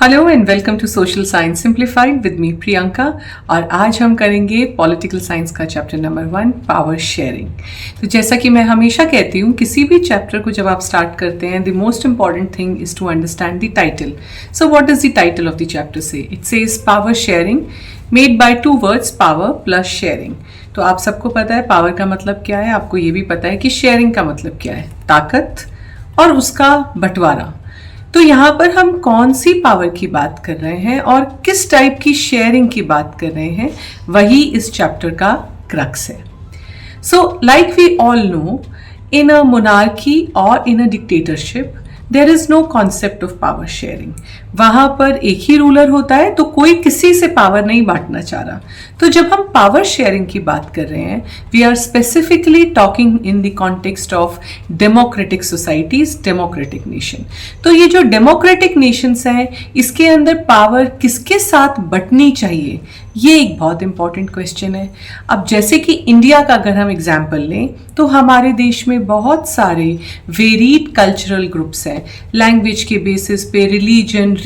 Hello and welcome to social science simplified with me Priyanka. और आज हम करेंगे पॉलिटिकल साइंस का चैप्टर नंबर 1, पावर शेयरिंग। तो जैसा कि मैं हमेशा कहती हूँ, किसी भी चैप्टर को जब आप स्टार्ट करते हैं, the most important thing is to understand the title. So what is the title of the chapter say? It says power sharing made by two words, power plus sharing. तो आप सबको पता है पावर का मतलब क्या है, आपको ये भी पता है कि शेयरिंग का मतलब क्या है, ताकत और उसका बंटवारा। तो यहाँ पर हम कौन सी पावर की बात कर रहे हैं और किस टाइप की शेयरिंग की बात कर रहे हैं, वही इस चैप्टर का क्रक्स है। So like we all know, in a monarchy और in a dictatorship there is no concept of power sharing. वहां पर एक ही रूलर होता है, तो कोई किसी से पावर नहीं बांटना चाह रहा। तो जब हम पावर शेयरिंग की बात कर रहे हैं, we are specifically talking in the context of democratic societies, democratic nation. तो ये जो डेमोक्रेटिक नेशंस हैं, इसके अंदर पावर किसके साथ बंटनी चाहिए, ये एक बहुत इंपॉर्टेंट क्वेश्चन है। अब जैसे कि इंडिया का अगर हम एग्जाम्पल लें, तो हमारे देश में बहुत सारे वेरीड कल्चरल ग्रुप्स हैं, लैंग्वेज के बेसिस पे,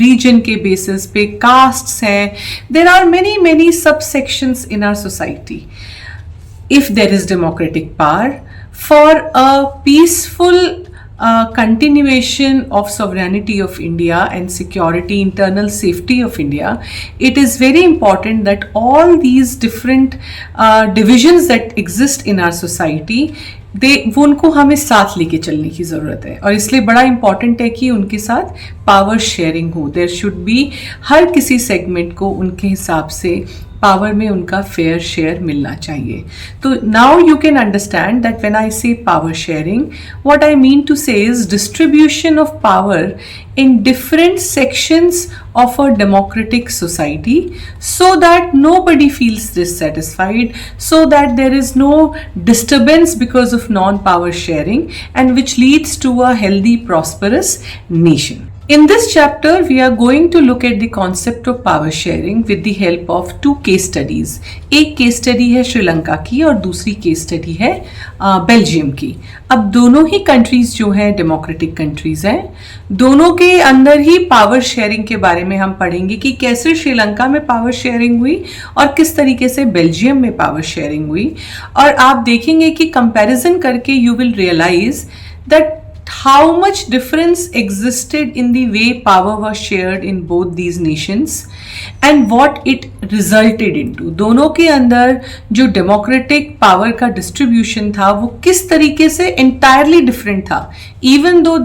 रीजन के बेसिस पे, कास्ट्स हैं। There are many sub sections in our society. If there is democratic power for a peaceful continuation of sovereignty of India and security, internal safety of India, it is very important that all these different divisions that exist in our society, वो उनको हमें साथ लेके चलने की ज़रूरत है। और इसलिए बड़ा इंपॉर्टेंट है कि उनके साथ पावर शेयरिंग हो। देयर शुड बी, हर किसी सेगमेंट को उनके हिसाब से पावर में उनका फेयर शेयर मिलना चाहिए। तो now you can understand that when I say power sharing, what I mean to say is distribution of power in different sections of a democratic society, so that nobody feels dissatisfied, so that there is no disturbance because of non-power sharing, and which leads to a healthy, prosperous nation. In this chapter, we are going to look at the concept of power sharing with the help of two case studies. एक case study है श्रीलंका की और दूसरी case study है Belgium की। अब दोनों ही countries जो हैं डेमोक्रेटिक कंट्रीज हैं, दोनों के अंदर ही पावर शेयरिंग के बारे में हम पढ़ेंगे कि कैसे श्रीलंका में पावर शेयरिंग हुई और किस तरीके से बेल्जियम में पावर शेयरिंग हुई। और आप देखेंगे कि कंपैरिजन करके you will realise that how much difference existed in the way power was shared in both these nations and what it resulted into। दोनों के अंदर जो डेमोक्रेटिक पावर का डिस्ट्रीब्यूशन था वो किस तरीके से entirely different था। Even though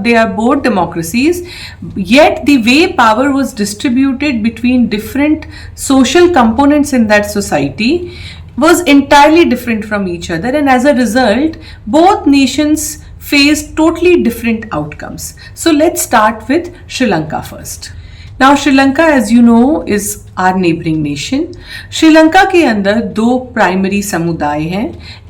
they are both democracies, yet the way power was distributed between different social components in that society was entirely different from each other, and as a result both nations faced totally different outcomes. So let's start with Sri Lanka first. Now Sri Lanka, as you know, is our neighboring nation. Sri Lanka के अंदर दो primary समुदाय हैं।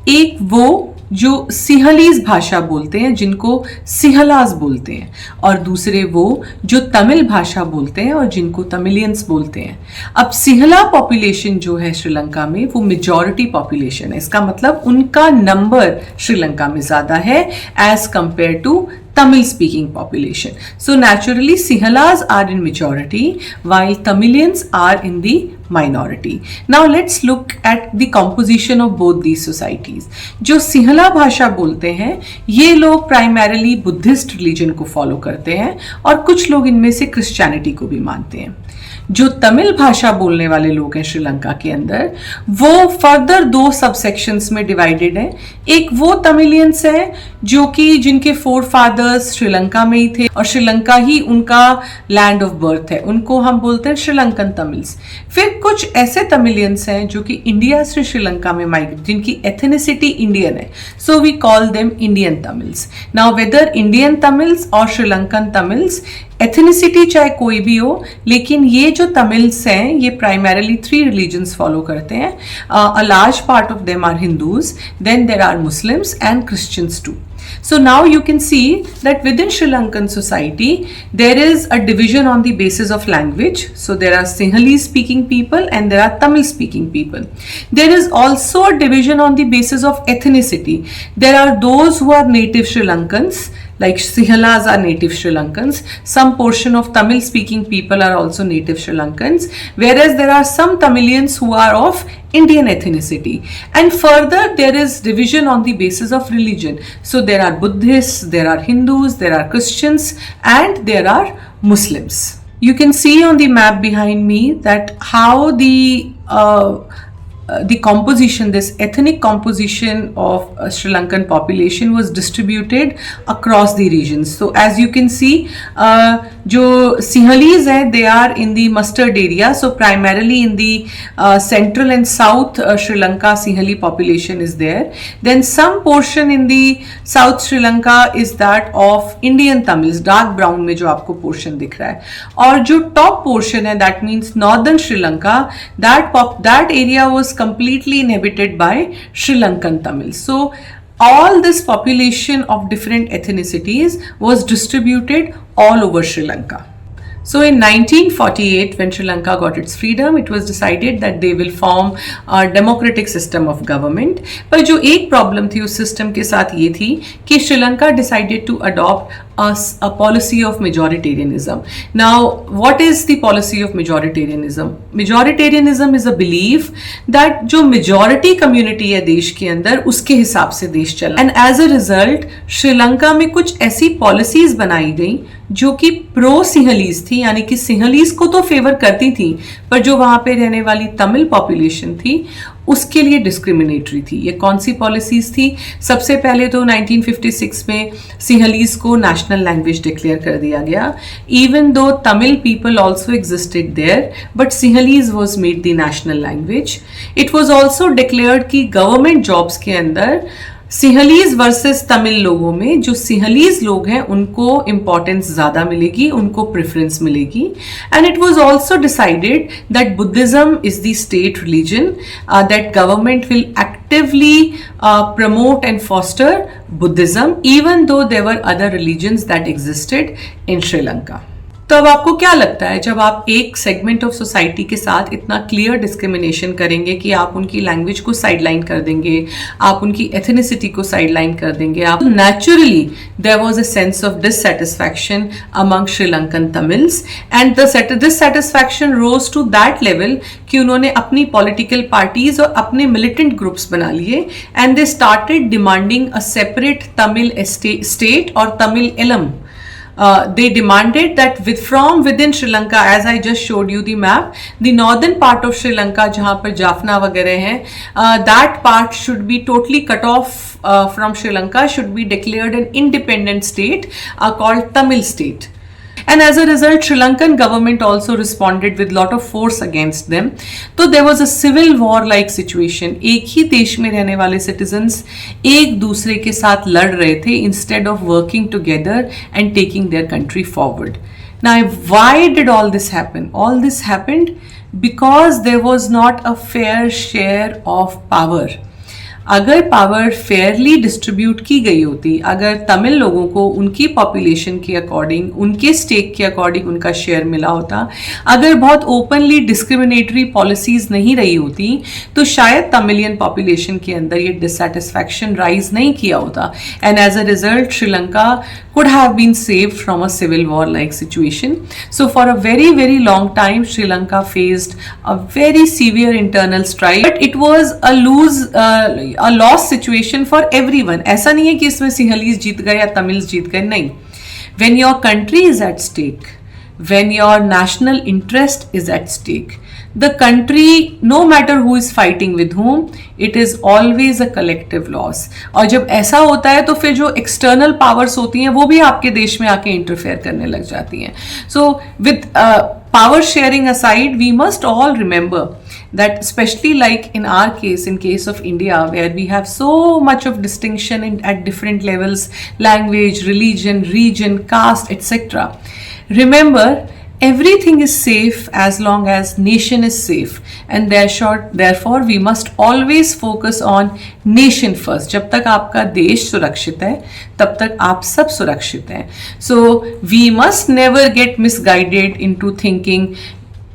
एक वो जो Sinhalese भाषा बोलते हैं, जिनको सिंहलाज बोलते हैं, और दूसरे वो जो तमिल भाषा बोलते हैं और जिनको तमिलियंस बोलते हैं। अब सिंहला पॉपुलेशन जो है श्रीलंका में, वो मेजॉरिटी पॉपुलेशन है। इसका मतलब उनका नंबर श्रीलंका में ज़्यादा है as compare to Tamil speaking population. So naturally Sinhalas are in majority while Tamilians are in the minority. Now let's look at the composition of both these societies. जो सिंहला भाषा बोलते हैं ये लोग प्राइमरीली बुद्धिस्ट रिलीजन को follow करते हैं और कुछ लोग इनमें से क्रिश्चियनिटी को भी मानते हैं। जो तमिल भाषा बोलने वाले लोग हैं श्रीलंका के अंदर, वो फर्दर दो सब सेक्शंस में डिवाइडेड हैं। एक वो तमिलियंस हैं जो कि जिनके फोर फादर्स श्रीलंका में ही थे और श्रीलंका ही उनका लैंड ऑफ बर्थ है, उनको हम बोलते हैं श्रीलंकन तमिल्स। फिर कुछ ऐसे तमिलियंस हैं जो कि इंडिया से श्रीलंका में माइग्रेट, जिनकी एथनिसिटी इंडियन है, so we call them Indian Tamils. Now whether Indian Tamils और श्रीलंकन तमिल्स, एथनिसिटी चाहे कोई भी हो, लेकिन ये जो तमिल्स हैं ये प्राइमरीली 3 रिलीजन्स फॉलो करते हैं। A large part of them are Hindus, then there are Muslims and Christians too. So now you can see that within Sri Lankan society there is a division on the basis of language. So there are Sinhalese speaking people and there are Tamil speaking people. There is also a division on the basis of ethnicity. There are those who are native Sri Lankans Like Sinhalas are native Sri Lankans. Some portion of Tamil speaking people are also native Sri Lankans, whereas there are some Tamilians who are of Indian ethnicity. And further, there is division on the basis of religion. So there are Buddhists, there are Hindus, there are Christians, and there are Muslims. You can see on the map behind me that how the composition, this ethnic composition of Sri Lankan population was distributed across the regions. So as you can see, जो Sinhalese हैं, they are in the mustard area. So primarily in the central and south Sri Lanka, Sinhali population is there. Then some portion in the south Sri Lanka is that of Indian Tamils, dark brown में जो आपको portion दिख रहा है. और जो top portion है, that means northern Sri Lanka, that area was completely inhabited by Sri Lankan Tamils. So all this population of different ethnicities was distributed all over Sri Lanka. So in 1948, when Sri Lanka got its freedom, it was decided that they will form a democratic system of government. पर जो एक problem थी उस system के साथ ये थी कि Sri Lanka decided to adopt a policy of majoritarianism. Now, what is the policy of majoritarianism? Majoritarianism is a belief that जो majority community है देश के अंदर उसके हिसाब से देश चला. And as a result, Sri Lanka में कुछ ऐसी policies बनाई गई जो कि प्रो सिंहलीज थी, यानी कि सिंहलीज को तो फेवर करती थी, पर जो वहां पे रहने वाली तमिल पॉपुलेशन थी उसके लिए डिस्क्रिमिनेटरी थी. ये कौन सी पॉलिसीज थी? सबसे पहले तो 1956 में सिंहलीज को नेशनल लैंग्वेज डिक्लेयर कर दिया गया. Even though Tamil people also existed there, but Sinhalese was made the national language. It was also declared कि गवर्नमेंट जॉब्स के अंदर सिंहलीज वर्सेस तमिल लोगों में जो सिंहलीज लोग हैं उनको इंपॉर्टेंस ज्यादा मिलेगी, उनको प्रेफरेंस मिलेगी. And it was also decided that Buddhism is the state religion, that government will actively promote and foster Buddhism, even though there were other religions that existed in Sri Lanka. तो अब आपको क्या लगता है जब आप एक सेगमेंट ऑफ सोसाइटी के साथ इतना क्लियर डिस्क्रिमिनेशन करेंगे कि आप उनकी लैंग्वेज को साइडलाइन कर देंगे, आप उनकी एथनिसिटी को साइडलाइन कर देंगे, आप naturally there was a sense of dissatisfaction among Sri Lankan Tamils and dissatisfaction rose to that level कि उन्होंने अपनी पॉलिटिकल पार्टीज और अपने मिलिटेंट ग्रुप्स बना लिए and they started demanding a separate Tamil state और तमिल इलम. They demanded that from within Sri Lanka, as I just showed you the map, the northern part of Sri Lanka, जहाँ पर जाफना वगैरह हैं, that part should be totally cut off from Sri Lanka, should be declared an independent state called Tamil state. And as a result, Sri Lankan government also responded with lot of force against them. So there was a civil war like situation. एक ही देश में रहने वाले citizens एक दूसरे के साथ लड़ रहे थे instead of working together and taking their country forward. Now, why did all this happen? All this happened because there was not a fair share of power. अगर पावर फेयरली डिस्ट्रीब्यूट की गई होती, अगर तमिल लोगों को उनकी पॉपुलेशन के according, उनके स्टेक के अकॉर्डिंग उनका शेयर मिला होता, अगर बहुत ओपनली डिस्क्रिमिनेटरी पॉलिसीज नहीं रही होती, तो शायद तमिलियन पॉपुलेशन के अंदर ये डिससैटिस्फैक्शन राइज नहीं किया होता. And as a result Sri Lanka could have been saved from a civil war like situation. So for a very, very long time, Sri Lanka faced a very severe internal strife, but it was a loss situation for everyone. ऐसा नहीं है कि इसमें Sinhalese जीत गए या Tamils जीत गए, नहीं. When your country is at stake, when your national interest is at stake, the country, no matter who is fighting with whom, it is always a collective loss. और जब ऐसा होता है तो फिर जो external powers होती हैं वो भी आपके देश में आके interfere करने लग जाती हैं. So with power sharing aside, we must all remember that especially like in our case, in case of India, where we have so much of distinction at different levels, language, religion, region, caste, etc. Remember, everything is safe as long as nation is safe, and therefore we must always focus on nation first. जब तक आपका देश सुरक्षित है तब तक आप सब सुरक्षित हैं. So we must never get misguided into thinking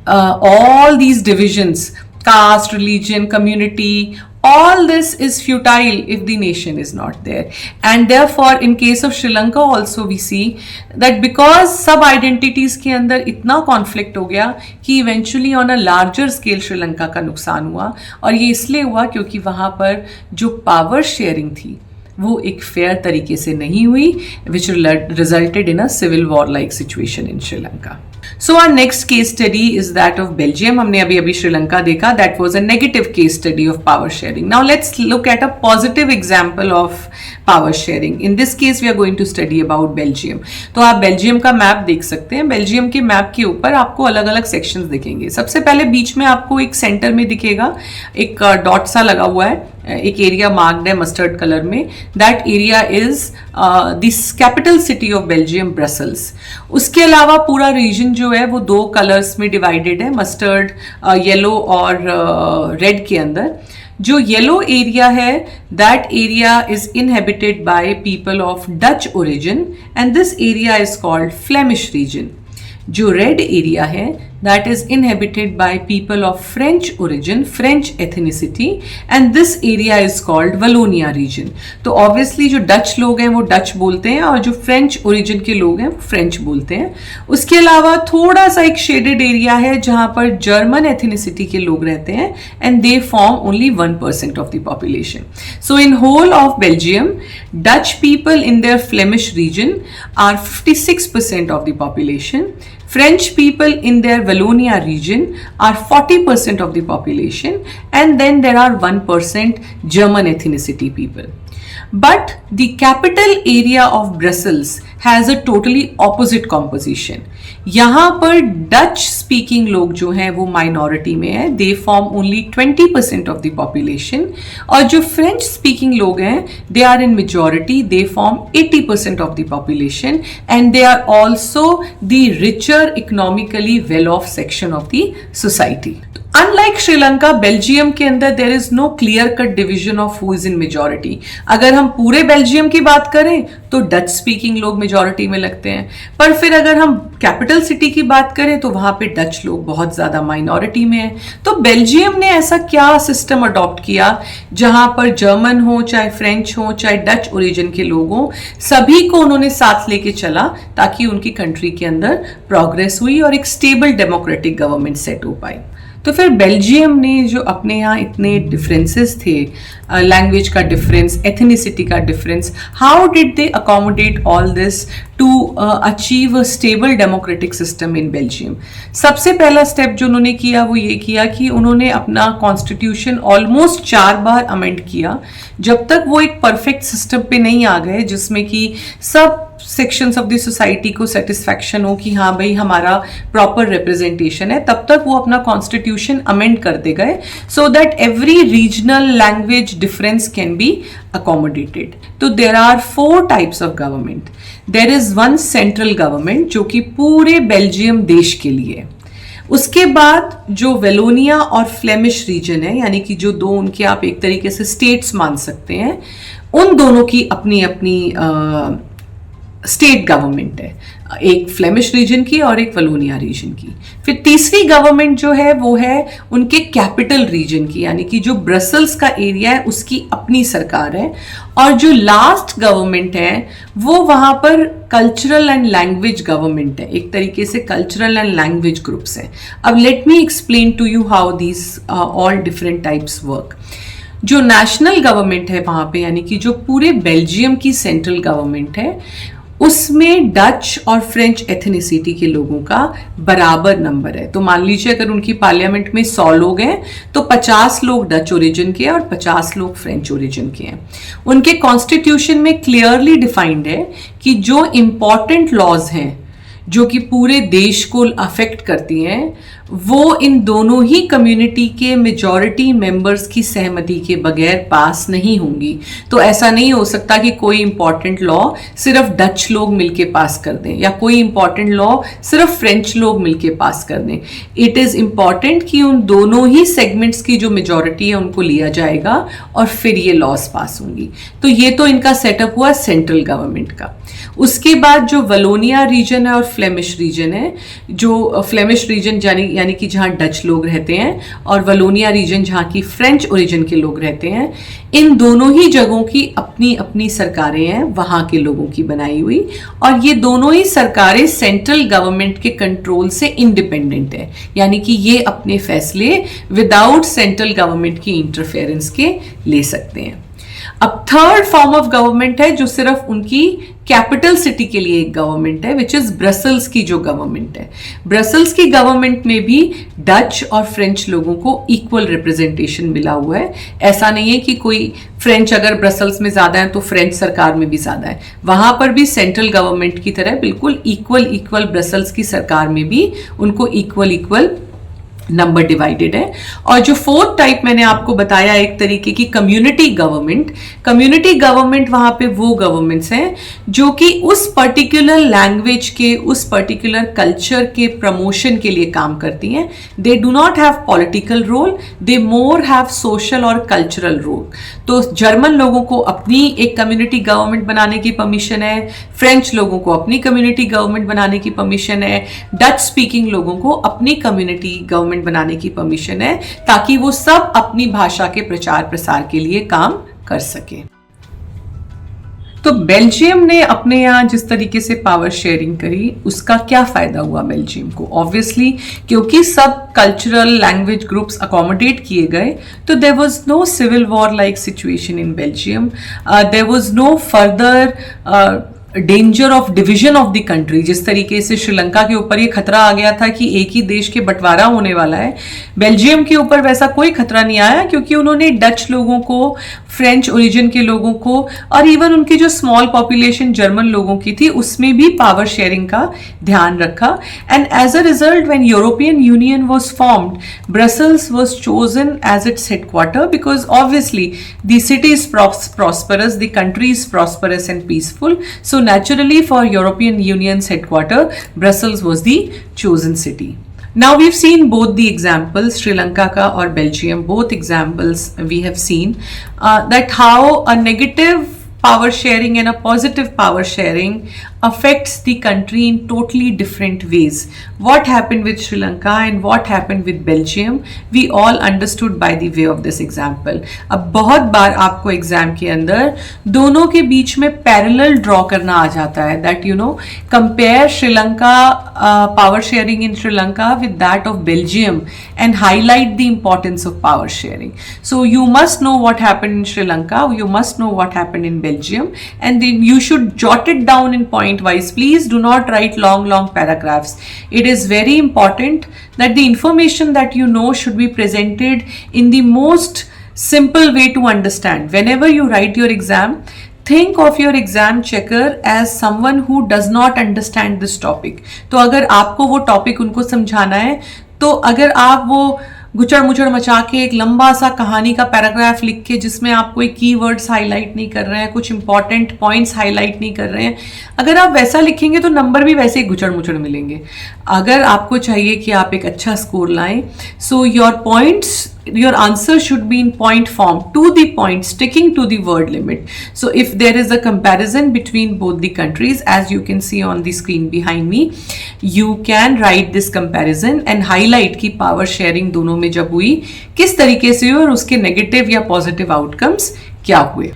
all these divisions caste, religion, community, all this is futile if the nation is not there. And therefore in case of Sri Lanka also we see that because sub identities के अंदर इतना conflict हो गया कि eventually on a larger scale Sri Lanka का नुकसान हुआ, और ये इसलिए हुआ क्योंकि वहाँ पर जो power sharing थी वो एक फेयर तरीके से नहीं हुई, which resulted in a civil war like situation in Sri Lanka. So our next case study is that of Belgium. हमने अभी श्रीलंका देखा, that was a negative case study of power sharing. Now let's look at a positive example of power sharing. In this case we are going to study about Belgium. तो आप Belgium का map देख सकते हैं. Belgium के map के ऊपर आपको अलग अलग सेक्शंस दिखेंगे. सबसे पहले बीच में आपको एक सेंटर में दिखेगा, एक डॉट सा लगा हुआ है, एक एरिया मार्क्ड है मस्टर्ड कलर में. That area is this capital city of Belgium, Brussels. उसके अलावा पूरा रीजन जो है वो दो कलर्स में डिवाइडेड है, मस्टर्ड, येलो और रेड के अंदर. जो येलो एरिया है that area is inhabited by people of Dutch origin and this area is called Flemish region. जो रेड एरिया है that is inhabited by people of French origin, French ethnicity, and this area is called Wallonia region. तो obviously जो Dutch लोग हैं वो Dutch बोलते हैं और जो फ्रेंच ओरिजिन के लोग हैं वो फ्रेंच बोलते हैं. उसके अलावा थोड़ा सा एक शेडेड एरिया है जहाँ पर जर्मन एथनिसिटी के लोग रहते हैं and they form only 1% of the population. So in whole of Belgium, Dutch people in their Flemish region are 56% of the population. French people in their Wallonia region are 40% of the population, and then there are 1% German ethnicity people. But the capital area of Brussels has a totally opposite composition. यहाँ पर Dutch speaking लोग जो हैं वो minority में है, they form only 20% of the population. और जो फ्रेंच स्पीकिंग लोग हैं they are in majority, they form 80% of the population and they are also the richer economically well off section of the society. Unlike Sri Lanka, Belgium के अंदर there is no clear cut division of who is in majority. अगर हम पूरे Belgium की बात करें तो Dutch speaking लोग मेजॉरिटी में लगते हैं, पर फिर अगर हम कैपिटल सिटी की बात करें तो वहां पे डच लोग बहुत ज्यादा माइनॉरिटी में हैं. तो बेल्जियम ने ऐसा क्या सिस्टम अडॉप्ट किया जहां पर जर्मन हो, चाहे फ्रेंच हो, चाहे डच ओरिजिन के लोग हों, सभी को उन्होंने साथ लेके चला ताकि उनकी कंट्री के अंदर प्रोग्रेस हुई और एक स्टेबल डेमोक्रेटिक गवर्नमेंट सेट हो पाई. तो फिर बेल्जियम ने जो अपने यहाँ इतने डिफरेंसेस थे, लैंग्वेज का डिफरेंस, एथनिसिटी का difference, how did they accommodate all this to achieve a stable democratic system in Belgium. सबसे पहला स्टेप जो उन्होंने किया वो ये किया कि उन्होंने अपना कॉन्स्टिट्यूशन ऑलमोस्ट 4 बार अमेंड किया जब तक वो एक परफेक्ट सिस्टम पे नहीं आ गए जिसमें कि सब सेक्शंस ऑफ द सोसाइटी को सेटिस्फैक्शन हो कि हाँ भाई हमारा प्रॉपर रिप्रेजेंटेशन है. तब तक वो अपना कॉन्स्टिट्यूशन अमेंड करते गए so that every regional language difference can be accommodated. तो there are 4 types of government. There is one central government जो कि पूरे बेल्जियम देश के लिए. उसके बाद जो वेलोनिया और फ्लेमिश रीजन है, यानी कि जो दो उनके आप एक तरीके से स्टेट्स मान सकते हैं, उन दोनों की अपनी अपनी स्टेट गवर्नमेंट है, एक फ्लेमिश रीजन की और एक वलोनिया रीजन की. फिर तीसरी गवर्नमेंट जो है वो है उनके कैपिटल रीजन की, यानी कि जो ब्रसल्स का एरिया है उसकी अपनी सरकार है. और जो लास्ट गवर्नमेंट है वो वहां पर कल्चरल एंड लैंग्वेज गवर्नमेंट है, एक तरीके से कल्चरल एंड लैंग्वेज ग्रुप्स हैं. अब let me explain to you how these all different types work. जो नेशनल गवर्नमेंट है वहां पे, यानी कि जो पूरे बेल्जियम की सेंट्रल गवर्नमेंट है, उसमें डच और फ्रेंच एथनिसिटी के लोगों का बराबर नंबर है. तो मान लीजिए अगर उनकी पार्लियामेंट में 100 लोग हैं तो 50 लोग डच ओरिजिन के और 50 लोग फ्रेंच ओरिजिन के हैं. उनके कॉन्स्टिट्यूशन में क्लियरली डिफाइंड है कि जो इंपॉर्टेंट लॉज हैं जो कि पूरे देश को अफेक्ट करती हैं वो इन दोनों ही कम्युनिटी के मेजॉरिटी मेंबर्स की सहमति के बगैर पास नहीं होंगी. तो ऐसा नहीं हो सकता कि कोई इंपॉर्टेंट लॉ सिर्फ डच लोग मिलके पास कर दें या कोई इंपॉर्टेंट लॉ सिर्फ फ्रेंच लोग मिलके पास कर दें. इट इज़ इंपॉर्टेंट कि उन दोनों ही सेगमेंट्स की जो मेजॉरिटी है उनको लिया जाएगा और फिर ये लॉज पास होंगी. तो ये तो इनका सेटअप हुआ सेंट्रल गवर्नमेंट का. उसके बाद जो वलोनिया रीजन है और फ्लेमिश रीजन है, जो फ्लेमिश रीजन यानी कि जहाँ डच लोग रहते हैं, और वलोनिया रीजन जहाँ की फ्रेंच ओरिजिन के लोग रहते हैं, इन दोनों ही जगहों की अपनी अपनी सरकारें हैं, वहाँ के लोगों की बनाई हुई, और ये दोनों ही सरकारें सेंट्रल गवर्नमेंट के कंट्रोल से इंडिपेंडेंट है, यानी कि ये अपने फैसले विदाउट सेंट्रल गवर्नमेंट की इंटरफेरेंस के ले सकते हैं। अब थर्ड फॉर्म ऑफ गवर्नमेंट है जो सिर्फ उनकी कैपिटल सिटी के लिए एक गवर्नमेंट है, विच इज ब्रसल्स की जो गवर्नमेंट है। ब्रसल्स की गवर्नमेंट में भी डच और फ्रेंच लोगों को इक्वल रिप्रेजेंटेशन मिला हुआ है। ऐसा नहीं है कि कोई फ्रेंच अगर ब्रसल्स में ज्यादा है तो फ्रेंच सरकार में भी ज्यादा है, वहां पर भी सेंट्रल गवर्नमेंट की तरह बिल्कुल इक्वल ब्रसल्स की सरकार में भी उनको इक्वल नंबर डिवाइडेड है। और जो फोर्थ टाइप मैंने आपको बताया एक तरीके की कम्युनिटी गवर्नमेंट वहां पे वो गवर्नमेंट्स हैं जो कि उस पर्टिकुलर लैंग्वेज के, उस पर्टिकुलर कल्चर के प्रमोशन के लिए काम करती हैं। They do not have political role, they more have social और कल्चरल रोल। तो जर्मन लोगों को अपनी एक कम्युनिटी गवर्नमेंट बनाने की परमिशन है, फ्रेंच लोगों को अपनी कम्युनिटी गवर्नमेंट बनाने की परमिशन है, डच स्पीकिंग लोगों को अपनी कम्युनिटी गवर्नमेंट बनाने की परमिशन है, ताकि वो सब अपनी भाषा के प्रचार प्रसार के लिए काम कर सके। तो बेल्जियम ने अपने यहाँ जिस तरीके से पावर शेयरिंग करी, उसका क्या फायदा हुआ बेल्जियम को? ऑब्वियसली क्योंकि सब कल्चरल लैंग्वेज ग्रुप्स अकोमोडेट किए गए, तो there was no civil war like situation in Belgium, there was no further danger of division of the country. जिस तरीके से श्रीलंका के ऊपर ये खतरा आ गया था कि एक ही देश के बंटवारा होने वाला है, बेल्जियम के ऊपर वैसा कोई खतरा नहीं आया, क्योंकि उन्होंने डच लोगों को, फ्रेंच ओरिजिन के लोगों को, और इवन उनकी जो स्मॉल पॉपुलेशन जर्मन लोगों की थी उसमें भी पावर शेयरिंग का ध्यान रखा। And as a result when European Union was formed, Brussels was chosen as its headquarter, because obviously the city is prosperous, the country is prosperous and peaceful, so naturally for European Union's headquarter, Brussels was the chosen city. Now we've seen both the examples, Sri Lanka ka or Belgium, both examples we have seen that how a negative power sharing and a positive power sharing affects the country in totally different ways. What happened with Sri Lanka and what happened with Belgium, we all understood by the way of this example. अब बहुत बार आपको exam के अंदर दोनों के बीच में parallel draw करना आ जाता है, that you know compare Sri Lanka power sharing in Sri Lanka with that of Belgium and highlight the importance of power sharing. So you must know what happened in Sri Lanka, you must know what happened in Belgium, and then you should jot it down in point wise. Please do not write long paragraphs. It is very important that the information that you know should be presented in the most simple way to understand. Whenever you write your exam, think of your exam checker as someone who does not understand this topic. तो अगर आपको वो topic उनको समझाना है, तो अगर आप वो गुचड़ मुचड़ मचा के एक लंबा सा कहानी का पैराग्राफ लिख के जिसमें आप कोई कीवर्ड्स हाईलाइट नहीं कर रहे हैं, कुछ इंपॉर्टेंट पॉइंट्स हाईलाइट नहीं कर रहे हैं, अगर आप वैसा लिखेंगे तो नंबर भी वैसे ही गुचड़ मुचड़ मिलेंगे। अगर आपको चाहिए कि आप एक अच्छा स्कोर लाएं, so your points, your answer should be in point form, to the point, sticking to the word limit. So if there is a comparison between both the countries, as you can see on the screen behind me, you can write this comparison and highlight कि power sharing दोनों में जब हुई किस तरीके से हुई और उसके नेगेटिव या पॉजिटिव आउटकम्स क्या हुए।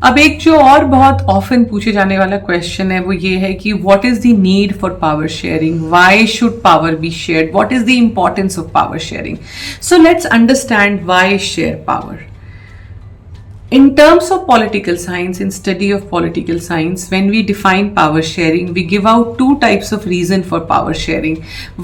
अब एक जो और बहुत ऑफन पूछे जाने वाला क्वेश्चन है वो ये है कि what is the need for power sharing, why should power be shared, what is the importance of power sharing. So let's understand why share power. In terms of political science, in study of political science, when we define power sharing, we give out two types of reason for power sharing.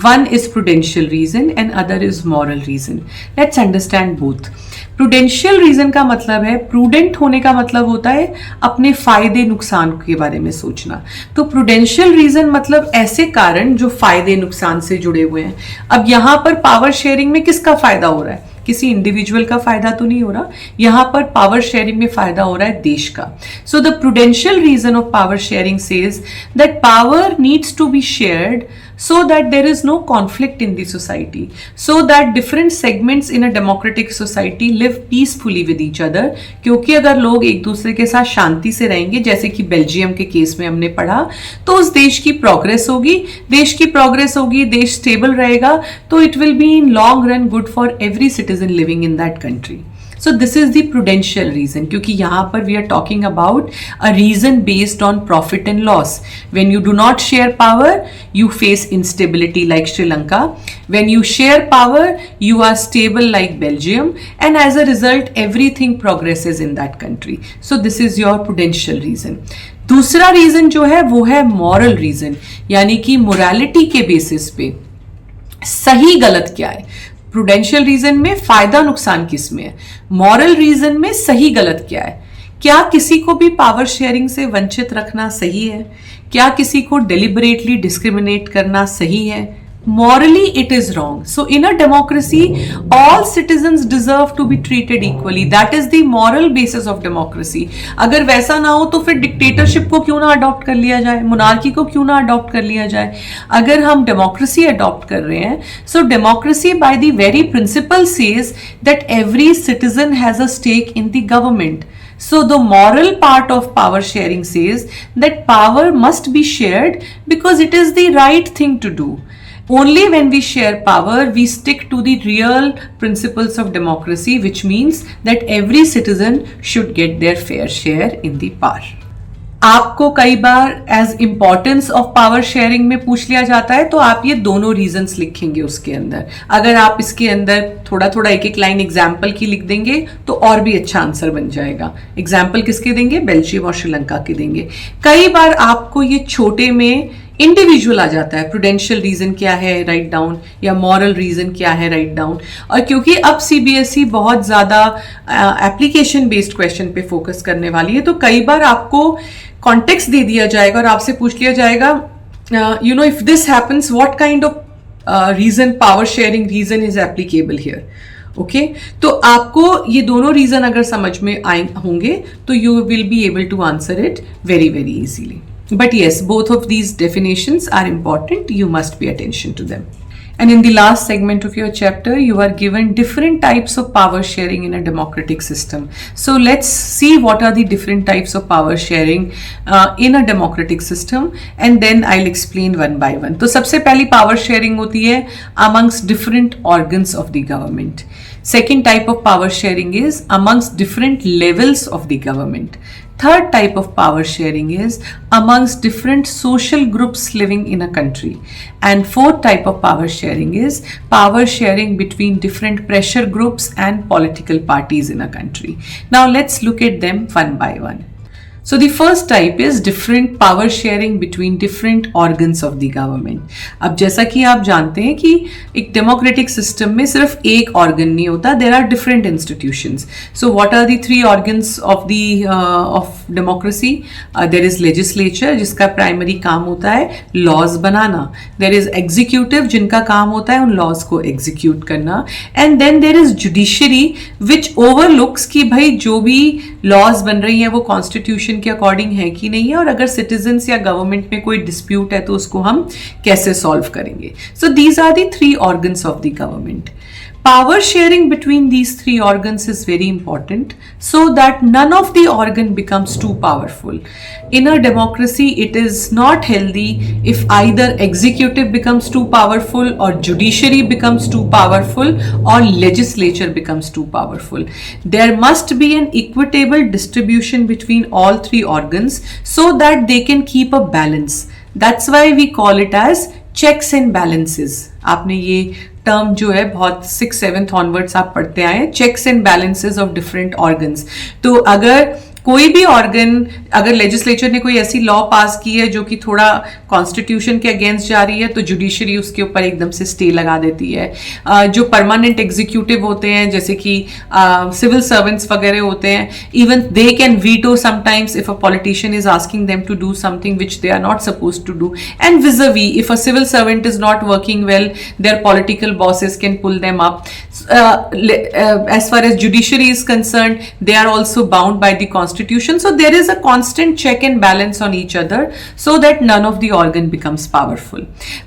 One is prudential reason and other is moral reason. Let's understand both. Prudential reason का मतलब है, prudent होने का मतलब होता है अपने फायदे नुकसान के बारे में सोचना. तो प्रूडेंशियल रीजन मतलब ऐसे कारण जो फायदे नुकसान से जुड़े हुए हैं. अब यहां पर पावर शेयरिंग में किसका फायदा हो रहा है? किसी इंडिविजुअल का फायदा तो नहीं हो रहा, यहां पर पावर शेयरिंग में फायदा हो रहा है देश का. So the prudential reason of power sharing says that power needs to be shared so that there is no conflict in the society, so that different segments in a democratic society live peacefully with each other. क्योंकि अगर लोग एक दूसरे के साथ शांति से रहेंगे, जैसे कि बेल्जियम के केस में हमने पढ़ा, तो उस देश की प्रोग्रेस होगी, देश स्टेबल रहेगा, तो it will be in long run good for every citizen living in that country. So this is the prudential reason, क्योंकि यहाँ पर we are talking about a reason based on profit and loss. When you do not share power, you face instability like Sri Lanka. When you share power, you are stable like Belgium, and as a result, everything progresses in that country. So this is your prudential reason. दूसरा reason जो है वो है moral reason, यानी कि morality के basis पे सही गलत क्या है. प्रूडेंशियल रीजन में फायदा नुकसान किस में है, मॉरल रीजन में सही गलत क्या है. क्या किसी को भी पावर शेयरिंग से वंचित रखना सही है? क्या किसी को डेलिबरेटली डिस्क्रिमिनेट करना सही है? Morally, it is wrong. So, in a democracy, all citizens deserve to be treated equally. That is the moral basis of democracy. अगर वैसा ना हो तो फिर डिक्टेटरशिप को क्यों ना अडॉप्ट कर लिया जाए, मोनार्की को क्यों ना अडॉप्ट कर लिया जाए. अगर हम डेमोक्रेसी अडॉप्ट कर रहे हैं, so democracy by the very principle says that every citizen has a stake in the government. So the moral part of power sharing says that power must be shared because it is the right thing to do. Only when we share power, we stick to the real principles of democracy, which means that every citizen should get their fair share in the power. आपको कई बार as importance of power sharing में पूछ लिया जाता है, तो आप ये दोनों रीजंस लिखेंगे उसके अंदर. अगर आप इसके अंदर थोड़ा थोड़ा एक एक लाइन एग्जाम्पल की लिख देंगे तो और भी अच्छा आंसर बन जाएगा. एग्जाम्पल किसके देंगे? बेल्जियम और श्रीलंका के देंगे. कई बार आपको ये छोटे में इंडिविजुअल आ जाता है, प्रूडेंशियल रीजन क्या है राइट डाउन, या मॉरल रीजन क्या है राइट डाउन. और क्योंकि अब सीबीएसई बहुत ज्यादा एप्लीकेशन बेस्ड क्वेश्चन पे फोकस करने वाली है, तो कई बार आपको कॉन्टेक्स्ट दे दिया जाएगा और आपसे पूछ लिया जाएगा, you know, if this happens what kind of reason, power sharing reason is applicable here. Okay, तो आपको ये दोनों रीजन अगर समझ में आए होंगे तो you will be able to answer it very very easily. But yes, both of these definitions are important. You must pay attention to them. And in the last segment of your chapter, you are given different types of power sharing in a democratic system. So let's see what are the different types of power sharing in a democratic system, and then I'll explain one by one. तो सबसे पहली power sharing होती है amongst different organs of the government. Second type of power sharing is amongst different levels of the government. Third type of power sharing is amongst different social groups living in a country. And fourth type of power sharing is power sharing between different pressure groups and political parties in a country. Now let's look at them one by one. So the first type is different power sharing between different organs of the government. अब जैसा कि आप जानते हैं कि एक democratic system में सिर्फ एक organ नहीं होता, there are different institutions. So what are the three organs of democracy? There is legislature जिसका primary काम होता है laws banana. There is executive जिनका काम होता है उन laws को execute करना. And then there is judiciary which overlooks कि भाई जो भी laws बन रही हैं वो constitution के अकॉर्डिंग है कि नहीं है, और अगर सिटीजन्स या गवर्नमेंट में कोई डिस्प्यूट है तो उसको हम कैसे सॉल्व करेंगे. So these are the three organs of the government. Power sharing between these three organs is very important so that none of the organ becomes too powerful. In a democracy, it is not healthy if either executive becomes too powerful or judiciary becomes too powerful or legislature becomes too powerful. There must be an equitable distribution between all three organs so that they can keep a balance. That's why we call it as checks and balances. आपने ये term जो है बहुत 6th-7th onwards आप पढ़ते आए हैं, checks and balances of different organs. तो अगर कोई भी ऑर्गन, अगर लेजिस्लेचर ने कोई ऐसी लॉ पास की है जो कि थोड़ा कॉन्स्टिट्यूशन के अगेंस्ट जा रही है तो जुडिशरी उसके ऊपर एकदम से स्टे लगा देती है. जो परमानेंट एग्जीक्यूटिव होते हैं जैसे कि सिविल सर्वेंट्स वगैरह होते हैं, even they can veto sometimes if a politician is asking them to do something which they are not suppose to do. And vis a vis if a civil servant is not working well, their political bosses can pull them up. As far as judiciary is concerned, they are also bound by the constitution constitution, so there is a constant check and balance on each other so that none of the organ becomes powerful.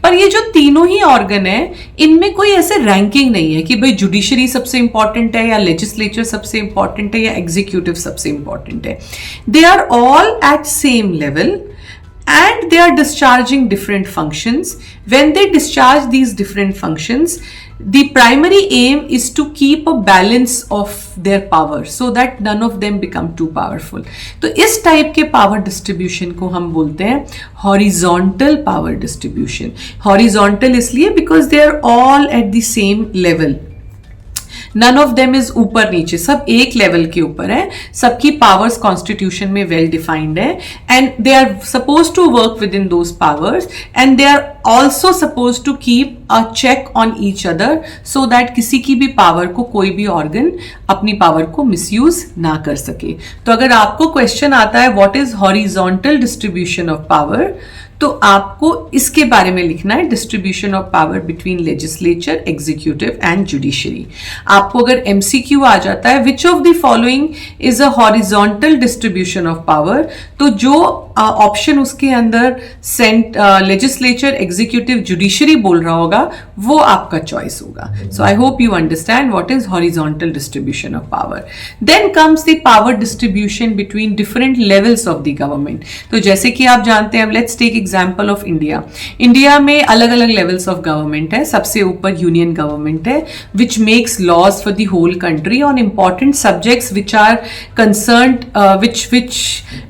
पर ये जो तीनों ही organ है, इनमें कोई ऐसे ranking नहीं है कि भाई judiciary सबसे important है या legislature सबसे important है या executive सबसे important है. They are all at same level and they are discharging different functions. When they discharge these different functions, the primary aim is to keep a balance of their power so that none of them become too powerful. तो इस type के power distribution को हम बोलते हैं horizontal power distribution. Horizontal इसलिए because they are all at the same level. None of them is ऊपर नीचे, सब एक लेवल के ऊपर है, सबकी पावर्स कॉन्स्टिट्यूशन में वेल डिफाइंड है and they are suppose to work within those powers and they are also suppose to keep a check on each other so that किसी की भी पावर को कोई भी ऑर्गन अपनी पावर को मिसयूज ना कर सके. तो अगर आपको क्वेश्चन आता है what is horizontal distribution of power, तो आपको इसके बारे में लिखना है distribution of power between legislature, executive and judiciary. आपको अगर एमसीक्यू आ जाता है which of the following is a horizontal distribution of power, तो जो ऑप्शन उसके अंदर लेजिस्लेचर, एग्जीक्यूटिव, जुडिशरी बोल रहा होगा वो आपका चॉइस होगा. So I hope you understand what is horizontal distribution of power. Then comes the power distribution between different levels of the government. तो जैसे कि आप जानते हैं, let's take example of India. India में अलग अलग लेवल्स ऑफ गवर्नमेंट है. सबसे ऊपर यूनियन गवर्नमेंट है which makes laws for the whole country on important subjects which are concerned, which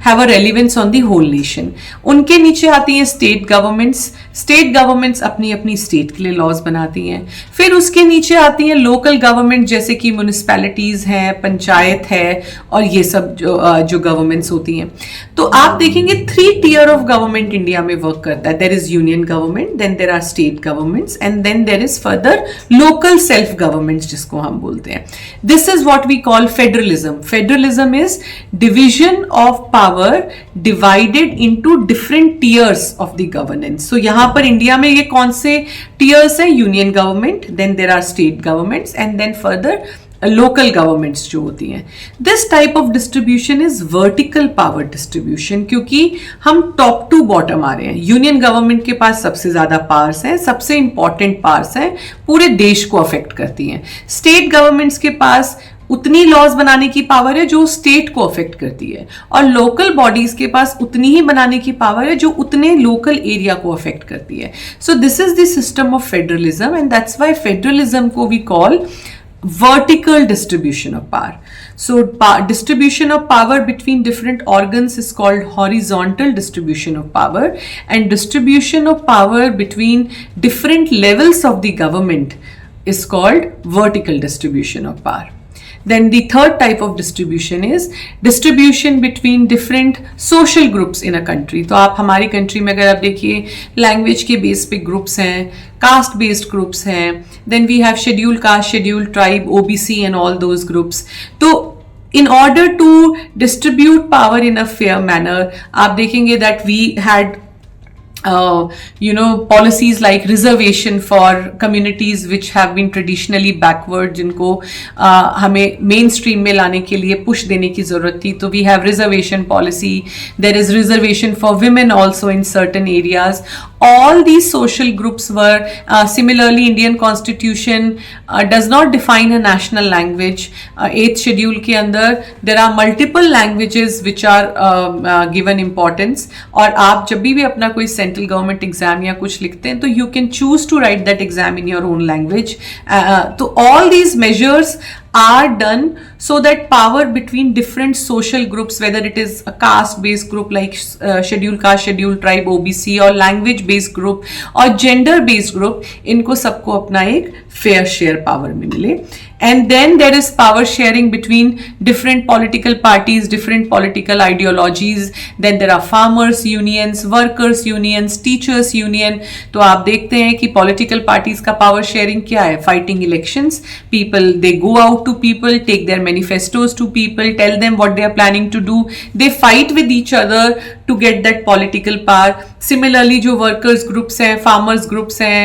have a relevance on the whole nation. उनके नीचे आती हैं स्टेट गवर्नमेंट्स. स्टेट गवर्नमेंट्स अपनी अपनी स्टेट के लिए लॉज बनाती हैं. फिर उसके नीचे आती हैं लोकल गवर्नमेंट जैसे कि म्यूनिसिपैलिटीज हैं, पंचायत है और ये सब जो गवर्नमेंट्स होती हैं. तो आप देखेंगे 3 टियर ऑफ गवर्नमेंट इंडिया में वर्क करता है. There is union government, then there are state governments and then there is further local self governments जिसको हम बोलते हैं. This is what we call federalism. Federalism is division of power divided into different tiers of the governance. So यहां पर India में ये कौन से टियर्स है? Union government, then there are state governments and then further local governments जो होती हैं. This type of distribution is vertical power distribution, क्योंकि हम टॉप टू बॉटम आ रहे हैं. यूनियन गवर्नमेंट के पास सबसे ज्यादा पावर्स हैं, सबसे इंपॉर्टेंट पावर्स हैं, पूरे देश को अफेक्ट करती हैं. स्टेट गवर्नमेंट्स के पास उतनी लॉज बनाने की पावर है जो स्टेट को अफेक्ट करती है और लोकल बॉडीज के पास उतनी ही बनाने की पावर है जो उतने लोकल एरिया को अफेक्ट करती है. So this is the system of federalism and that's why federalism को we call vertical distribution of power. So distribution of power between different organs is called horizontal distribution of power, and distribution of power between different levels of the government is called vertical distribution of power. Then the third type of distribution is distribution between different social groups in a country. तो आप हमारी country में अगर आप देखिए language के base पे groups हैं, कास्ट बेस्ड ग्रुप्स हैं, then we have scheduled caste, scheduled tribe, OBC and all those groups. तो in order to distribute power in a fair manner, आप देखेंगे that we had policies like reservation for communities which have been traditionally backward, जिनको हमें main stream में लाने के लिए push देने की जरूरत थी. तो we have reservation policy, there is reservation for women also in certain areas. All these social groups were similarly Indian constitution does not define a national language. 8th schedule के अंदर there are multiple languages which are given importance. और आप जब भी अपना कोई central government exam या कुछ लिखते हैं तो you can choose to write that exam in your own language. तो all these measures are done so that power between different social groups, whether it is a caste based group like scheduled caste, scheduled tribe, OBC, or language based group or gender based group, इनको सबको अपना एक fair share power में मिले. And then there is power sharing between different political parties, different political ideologies. Then there are farmers unions, workers unions, teachers union. तो आप देखते हैं कि political parties का power sharing क्या है? Fighting elections. People, they go out to people, take their manifestos to people, tell them what they are planning to do. They fight with each other to get that political power. Similarly, जो workers groups हैं, farmers groups हैं,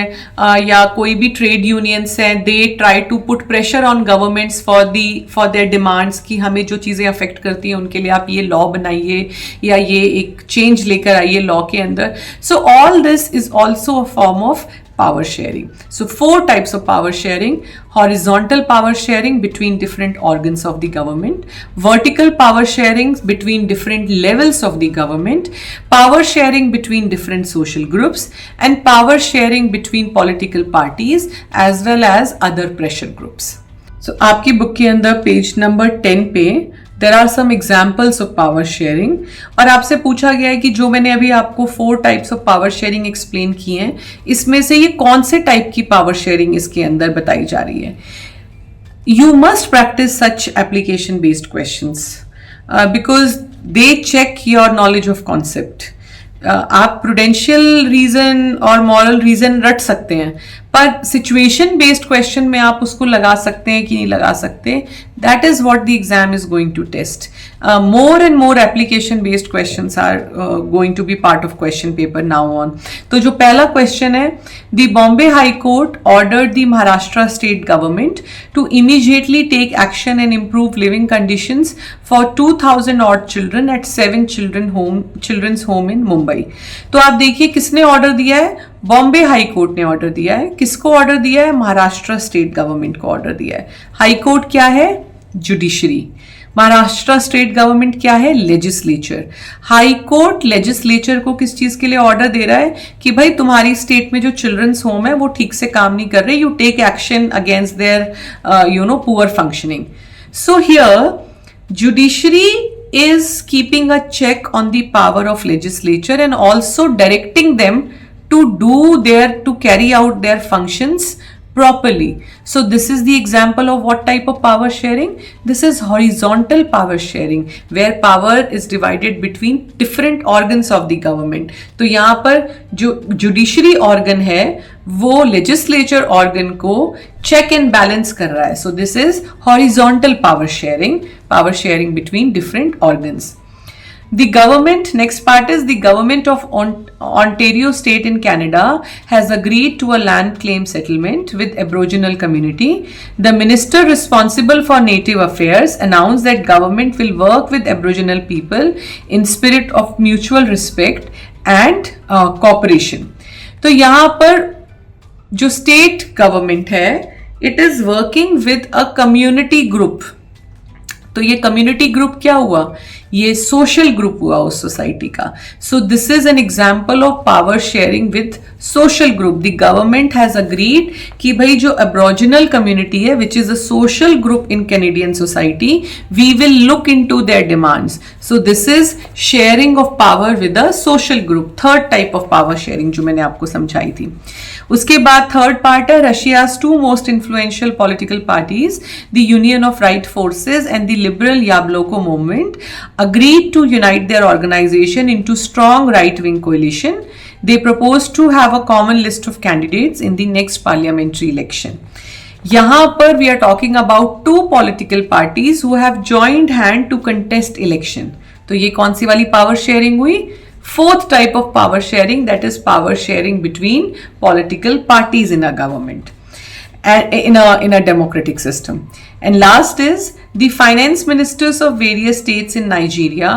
या कोई भी trade unions हैं, they try to put pressure on governments for their demands कि हमें जो चीज़ें affect करती हैं उनके लिए आप ये law बनाइए या ये एक change लेकर आइए law के अंदर. So all this is also a form of power sharing. So 4 types of power sharing: horizontal power sharing between different organs of the government, vertical power sharing between different levels of the government, power sharing between different social groups, and power sharing between political parties as well as other pressure groups. So आपकी book के अंदर page number 10 पे there are some examples of power sharing और आपसे पूछा गया है कि जो मैंने अभी आपको 4 types of power sharing explain किए हैं, इसमें से ये कौन से टाइप की power sharing इसके अंदर बताई जा रही है. You must practice such application based questions because they check your knowledge of concept. आप प्रूडेंशियल रीजन और मॉरल रीजन रट सकते हैं, पर सिचुएशन बेस्ड क्वेश्चन में आप उसको लगा सकते हैं कि नहीं लगा सकते. That is what the exam is going to test. More and more application based questions are going to be part of question paper now on. तो जो पहला क्वेश्चन है, the Bombay high court ordered the Maharashtra state government to immediately take action and improve living conditions for 2000 odd children at 7 childrens home in Mumbai. तो आप देखिए किसने order दिया है, बॉम्बे हाई कोर्ट ने ऑर्डर दिया है. किसको ऑर्डर दिया है, महाराष्ट्र स्टेट गवर्नमेंट को ऑर्डर दिया है. हाई कोर्ट क्या है, जुडिशरी. महाराष्ट्र स्टेट गवर्नमेंट क्या है, लेजिस्लेचर. हाई कोर्ट लेजिस्लेचर को किस चीज के लिए ऑर्डर दे रहा है कि भाई तुम्हारी स्टेट में जो चिल्ड्रंस होम है वो ठीक से काम नहीं कर रहे, you take action against their poor functioning. So here judiciary is keeping a check on the power of legislature and also directing them to carry out their functions properly. So this is the example of what type of power sharing. This is horizontal power sharing where power is divided between different organs of the government. तो यहाँ पर जो judiciary organ है वो legislature organ को check and balance कर रहा है. So this is horizontal power sharing between different organs. The government, next part is the government of Ontario state in Canada has agreed to a land claim settlement with Aboriginal community. The minister responsible for native affairs announced that government will work with Aboriginal people in spirit of mutual respect and cooperation. तो यहाँ पर जो state government है, it is working with a community group. तो ये community group क्या हुआ, ये सोशल ग्रुप हुआ उस सोसाइटी का. So this is an example of power sharing with social group. The government has agreed कि भाई जो एब्रोजिनल कम्युनिटी है which is a social group in Canadian society, we will look into their demands. So this is sharing of power with a social group. Third type of power sharing जो मैंने आपको समझाई थी. उसके बाद third part है Russia's 2 most influential political parties, the union of right forces and the liberal Yabloko movement agreed to unite their organization into strong right-wing coalition. They proposed to have a common list of candidates in the next parliamentary election. यहाँ पर we are talking about 2 political parties who have joined hand to contest election. तो ये कौन सी वाली power sharing हुई? Fourth type of power sharing, that is power sharing between political parties in a government and in a democratic system. And last is the finance ministers of various states in Nigeria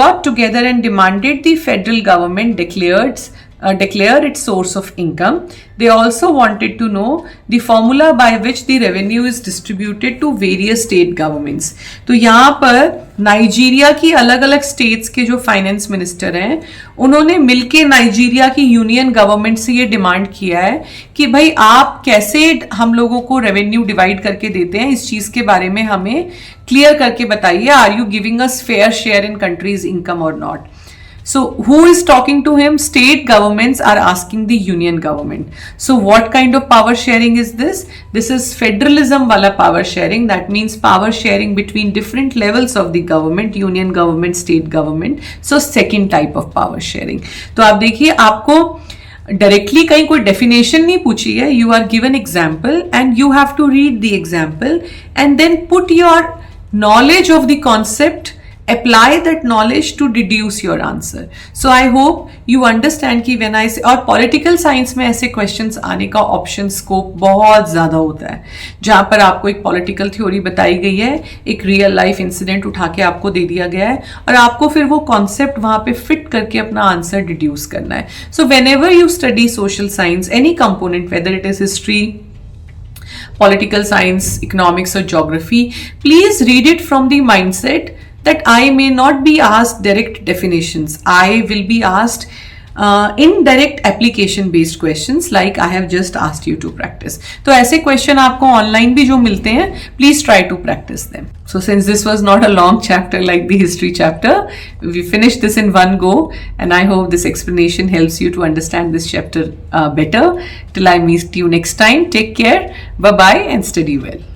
got together and demanded the federal government declare its source of income. They also wanted to know the formula by which the revenue is distributed to various state governments. तो यहाँ पर Nigeria की अलग अलग states के जो finance minister हैं उन्होंने मिलके नाइजीरिया की यूनियन गवर्नमेंट से ये डिमांड किया है कि भाई आप कैसे हम लोगों को रेवेन्यू डिवाइड करके देते हैं, इस चीज के बारे में हमें क्लियर करके बताइए. Are you giving us fair share in countries income और not? So who is talking to him? State governments are asking the union government. So what kind of power sharing is this? This is federalism wala power sharing. That means power sharing between different levels of the government, union government, state government. So second type of power sharing. तो आप देखिए आपको directly कहीं कोई definition नहीं पूछी है. You are given example and you have to read the example and then put your knowledge of the concept apply that knowledge to deduce your answer. So I hope you understand कि when I say, और political science में ऐसे questions आने का option scope बहुत ज़्यादा होता है, जहाँ पर आपको एक political theory बताई गई है, एक real life incident उठा के आपको दे दिया गया है, और आपको फिर वो concept वहाँ पे fit करके अपना answer deduce करना है. So whenever you study social science, any component, whether it is history, political science, economics or geography, please read it from the mindset that I may not be asked direct definitions. I will be asked indirect application based questions like I have just asked you to practice. तो ऐसे question आपको online भी जो मिलते हैं, please try to practice them. So since this was not a long chapter like the history chapter, we finished this in one go, and I hope this explanation helps you to understand this chapter better. Till I meet you next time, take care, bye bye and study well.